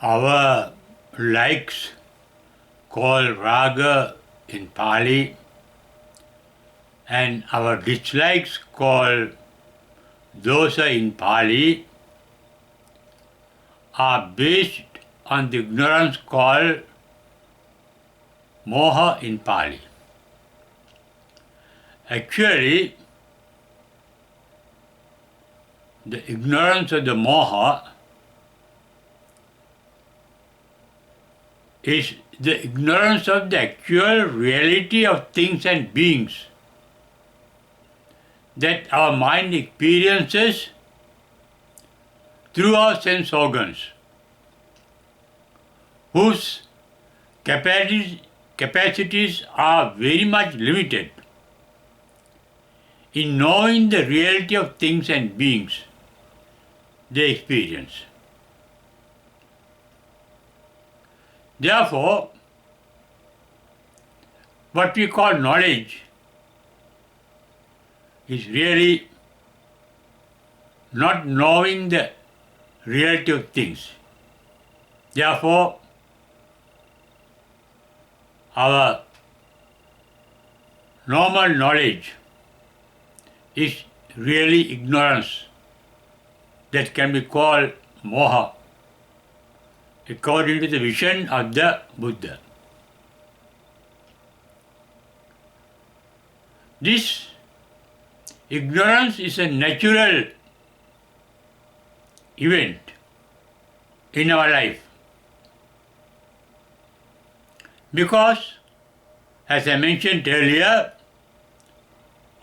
Our likes called raga in Pali and our dislikes called dosa in Pali are based on the ignorance called moha in Pali. Actually, the ignorance of the moha is the ignorance of the actual reality of things and beings that our mind experiences through our sense organs, whose capacities are very much limited in knowing the reality of things and beings they experience. Therefore, what we call knowledge is really not knowing the reality of things. Therefore, our normal knowledge is really ignorance that can be called moha, according to the vision of the Buddha. This ignorance is a natural event in our life because, as I mentioned earlier,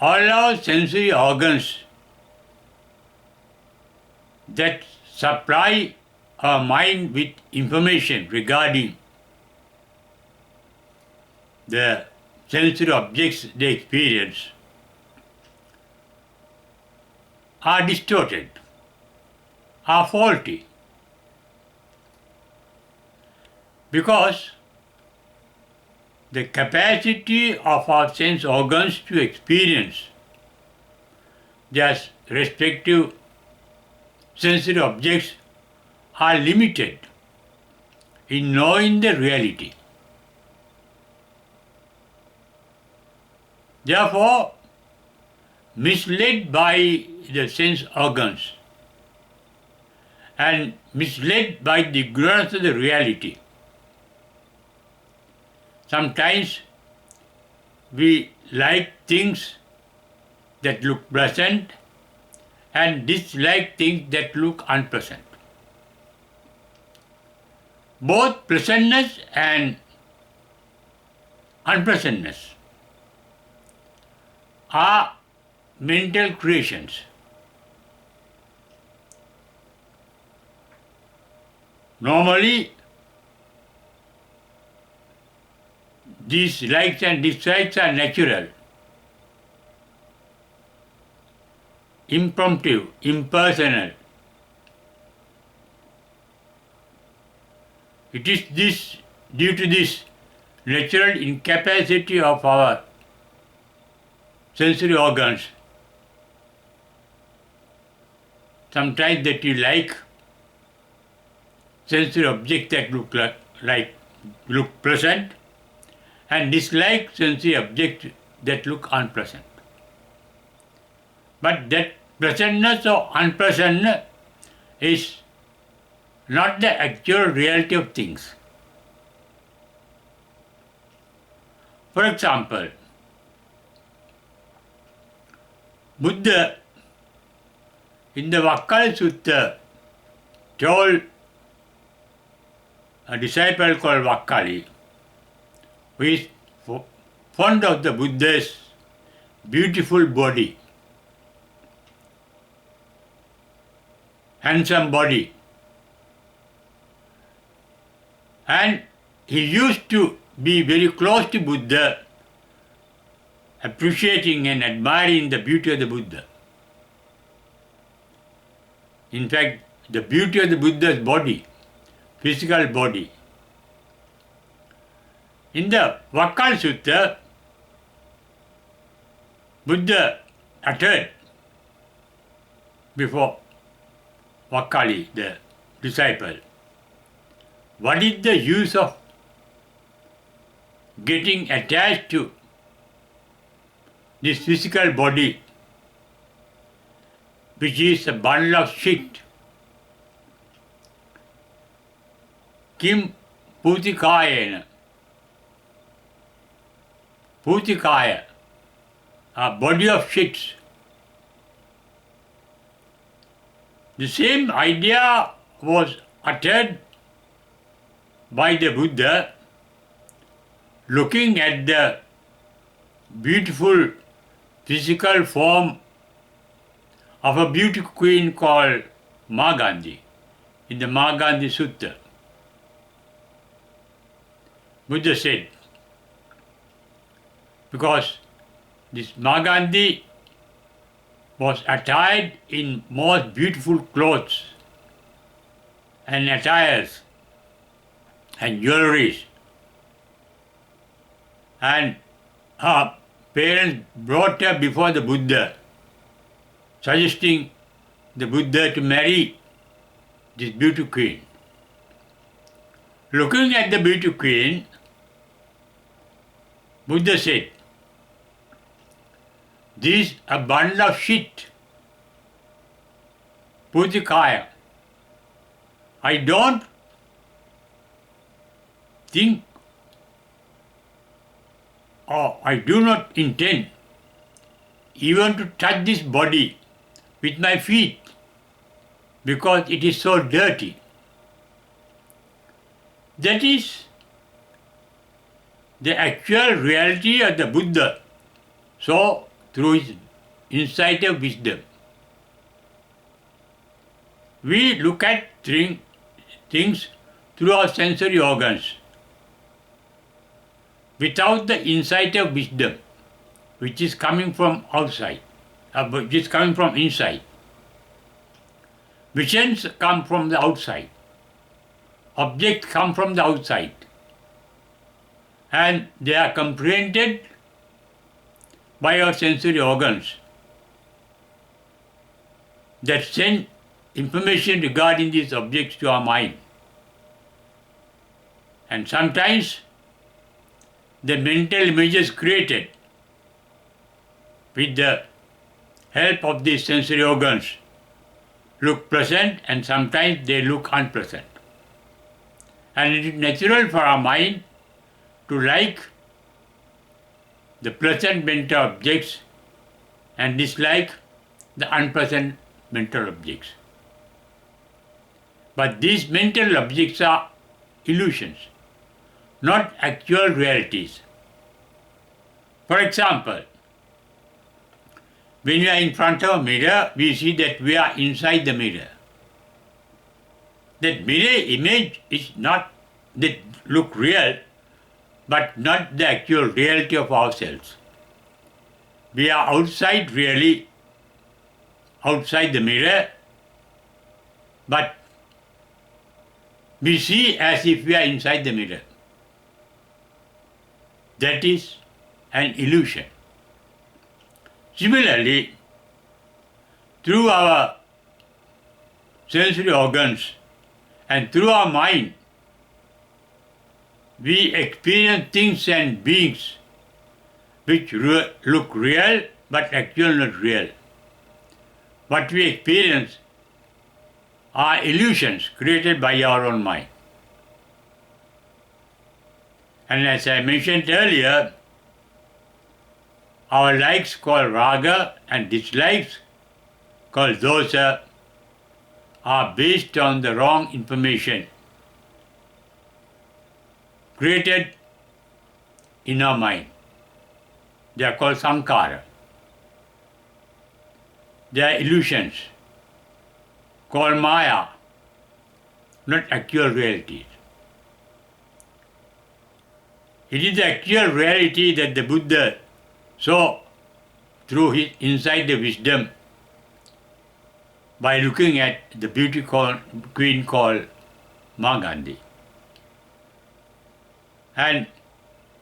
all our sensory organs that supply our mind with information regarding the sensory objects they experience are distorted, are faulty, because the capacity of our sense organs to experience their respective sensory objects are limited in knowing the reality. Therefore, misled by the sense organs and misled by the ignorance of the reality, sometimes we like things that look pleasant and dislike things that look unpleasant. Both pleasantness and unpleasantness are mental creations. Normally, these likes and dislikes are natural, impromptu, impersonal. It is this due to this natural incapacity of our sensory organs, sometimes that you like sensory objects that look pleasant and dislike sensory objects that look unpleasant. But that pleasantness or unpleasantness is not the actual reality of things. For example, Buddha in the Vakkali Sutta told a disciple called Vakkali, who is fond of the Buddha's beautiful body, handsome body, and he used to be very close to Buddha, appreciating and admiring the beauty of the Buddha. In fact, the beauty of the Buddha's body, physical body. In the Vakkali Sutta, Buddha uttered before Vakkali, the disciple, what is the use of getting attached to this physical body, which is a bundle of shit? Kim Putikayena. Putikaya, a body of shits. The same idea was uttered by the Buddha looking at the beautiful physical form of a beauty queen called Magandhi in the Magandhi Sutta. Buddha said, because this Magandhi was attired in most beautiful clothes and attires and jewelries, and her parents brought her before the Buddha, suggesting the Buddha to marry this beauty queen. Looking at the beauty queen, Buddha said, "This is a bundle of shit, Putikaya. I don't think, or I do not intend even to touch this body with my feet because it is so dirty." That is the actual reality of the Buddha saw through his insight of wisdom. We look at things through our sensory organs without the insight of wisdom, which is coming from outside, which is coming from inside. Visions come from the outside. Objects come from the outside. And they are comprehended by our sensory organs that send information regarding these objects to our mind. And sometimes the mental images created with the help of these sensory organs look pleasant, and sometimes they look unpleasant. And it is natural for our mind to like the pleasant mental objects and dislike the unpleasant mental objects. But these mental objects are illusions, not actual realities. For example, when we are in front of a mirror, we see that we are inside the mirror. That mirror image is not that look real, but not the actual reality of ourselves. We are outside really, outside the mirror, but we see as if we are inside the mirror. That is an illusion. Similarly, through our sensory organs and through our mind, we experience things and beings which look real but actually not real. What we experience are illusions created by our own mind. And as I mentioned earlier, our likes called raga and dislikes called dosa are based on the wrong information created in our mind. They are called sankhara. They are illusions called maya, not actual realities. It is the actual reality that the Buddha saw through his insight of wisdom by looking at the beauty queen called Magandhi. And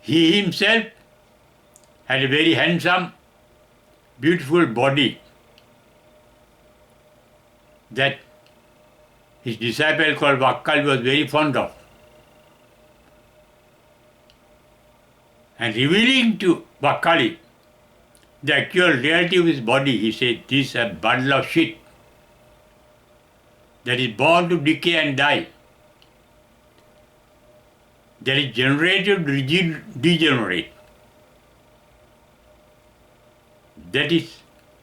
he himself had a very handsome, beautiful body that his disciple called Vakkal was very fond of. and revealing to Bakali the actual reality of his body, he said, this is a bundle of shit that is born to decay and die, that is generated to degenerate. That is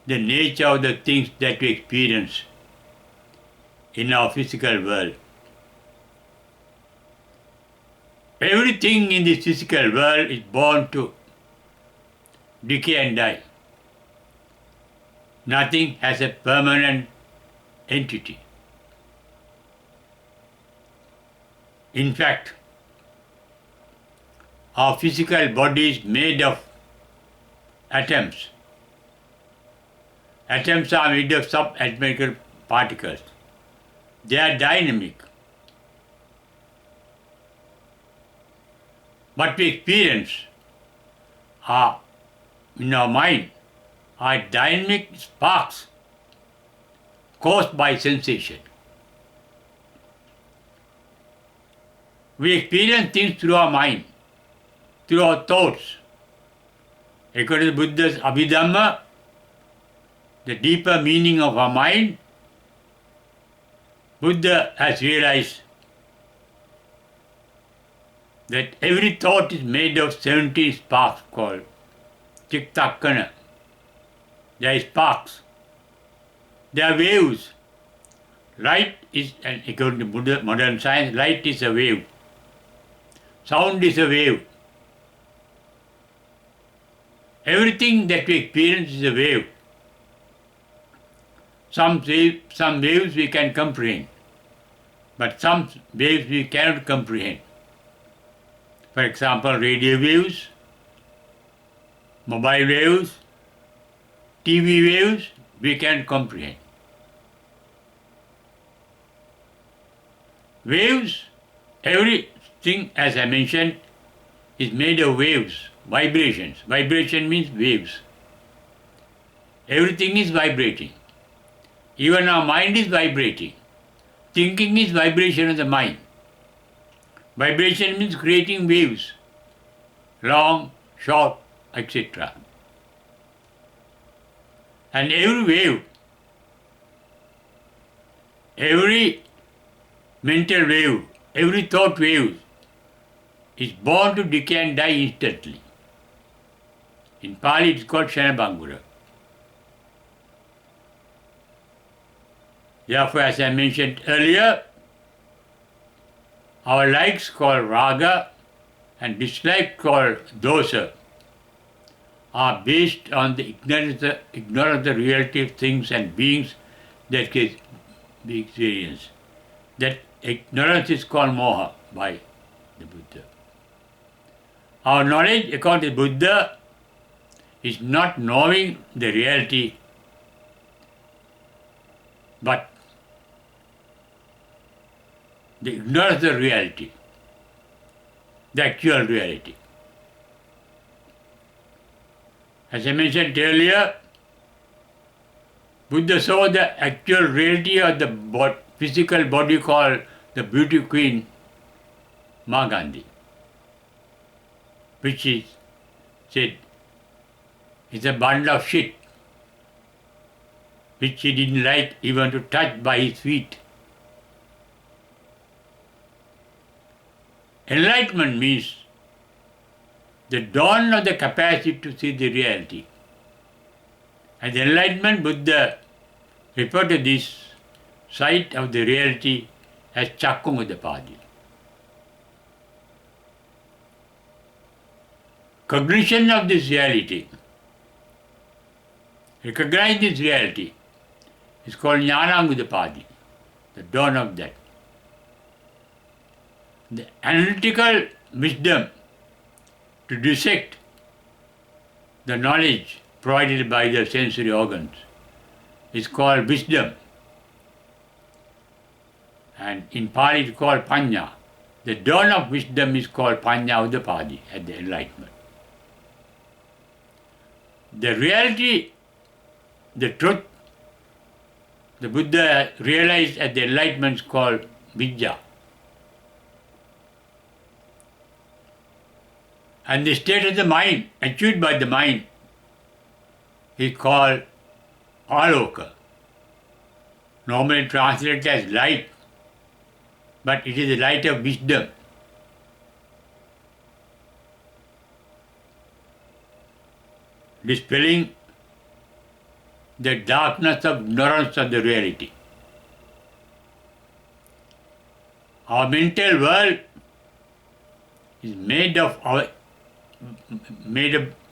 the nature of the things that we experience in our physical world. Everything in this physical world is born to decay and die. Nothing has a permanent entity. In fact, our physical body is made of atoms. Atoms are made of subatomic particles. They are dynamic. What we experience are, in our mind, are dynamic sparks caused by sensation. We experience things through our mind, through our thoughts. According to Buddha's Abhidhamma, the deeper meaning of our mind, Buddha has realized that every thought is made of 70 sparks called Chittakana. They are sparks. They are waves. Light is, and according to Buddha, modern science, light is a wave. Sound is a wave. Everything that we experience is a wave. Some waves we can comprehend, but some waves we cannot comprehend. For example, radio waves, mobile waves, TV waves, we can comprehend. Waves, everything, as I mentioned, is made of waves, vibrations. Vibration means waves. Everything is vibrating. Even our mind is vibrating. Thinking is vibration of the mind. Vibration means creating waves, long, short, etc. And every wave, every mental wave, every thought wave is born to decay and die instantly. In Pali it is called Shanabangura. Therefore, as I mentioned earlier, our likes called raga and dislikes called dosa are based on the ignorance of the reality of things and beings that we experience. That ignorance is called moha by the Buddha. Our knowledge, according to Buddha, is not knowing the reality, but the ignorance of the reality, the actual reality. As I mentioned earlier, Buddha saw the actual reality of the physical body called the beauty queen Mahagandhi, which is said is a bundle of shit, which he didn't like even to touch by his feet. Enlightenment means the dawn of the capacity to see the reality. And the enlightenment, Buddha referred to this sight of the reality as Chakkungadapadi. Cognition of this reality, recognize this reality, is called Jnanangudapadi, the dawn of that. The analytical wisdom to dissect the knowledge provided by the sensory organs is called wisdom. And in Pali it is called Panya. The dawn of wisdom is called Panya Udapadi at the enlightenment. The reality, the truth, the Buddha realized at the enlightenment is called Vidya. And the state of the mind, achieved by the mind, is called aloka. Normally translated as light, but it is the light of wisdom. Dispelling the darkness of ignorance of the reality. Our mental world is made up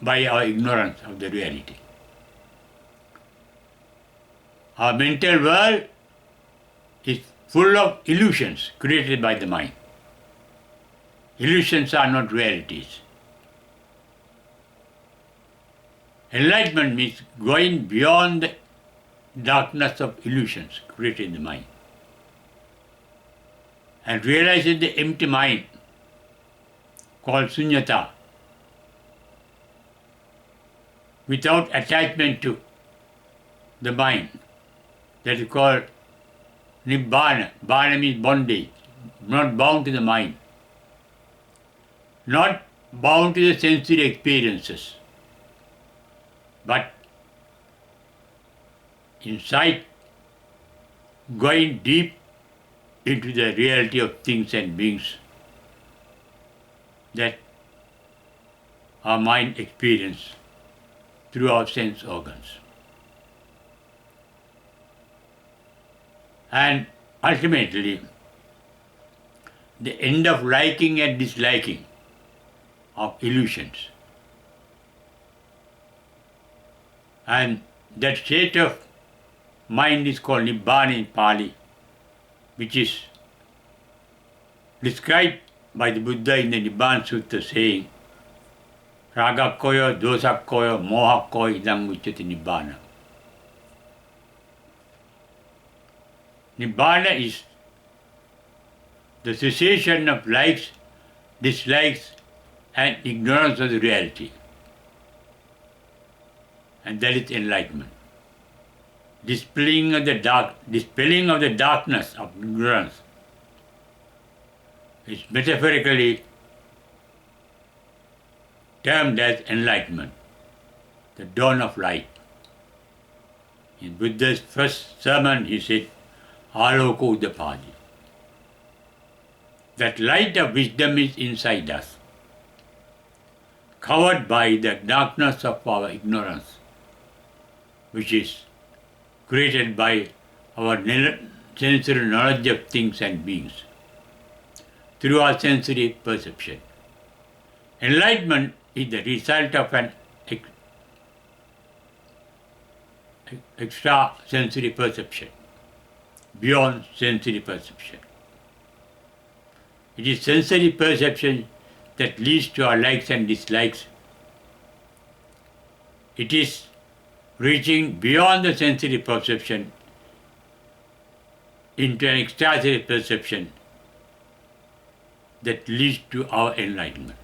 by our ignorance of the reality. Our mental world is full of illusions created by the mind. Illusions are not realities. Enlightenment means going beyond the darkness of illusions created in the mind and realizing the empty mind called sunyata without attachment to the mind. That is called nibbana. Bana means bondage, not bound to the mind, not bound to the sensory experiences, but inside going deep into the reality of things and beings that our mind experiences through our sense organs. And ultimately, the end of liking and disliking of illusions. And that state of mind is called Nibbana in Pali, which is described by the Buddha in the Nibbana Sutta saying, Ragakkoyo, dosakkoyo, mohakkoyo idam uchyati Nibbana. Nibbana is the cessation of likes, dislikes, and ignorance of the reality. And that is enlightenment. Dispelling of the darkness of ignorance is metaphorically termed as enlightenment, the dawn of light. In Buddha's first sermon, he said, Aloko Udapadi. That light of wisdom is inside us, covered by the darkness of our ignorance, which is created by our sensory knowledge of things and beings through our sensory perception. Enlightenment is the result of an extra sensory perception, beyond sensory perception. It is sensory perception that leads to our likes and dislikes. It is reaching beyond the sensory perception into an extrasensory perception that leads to our enlightenment.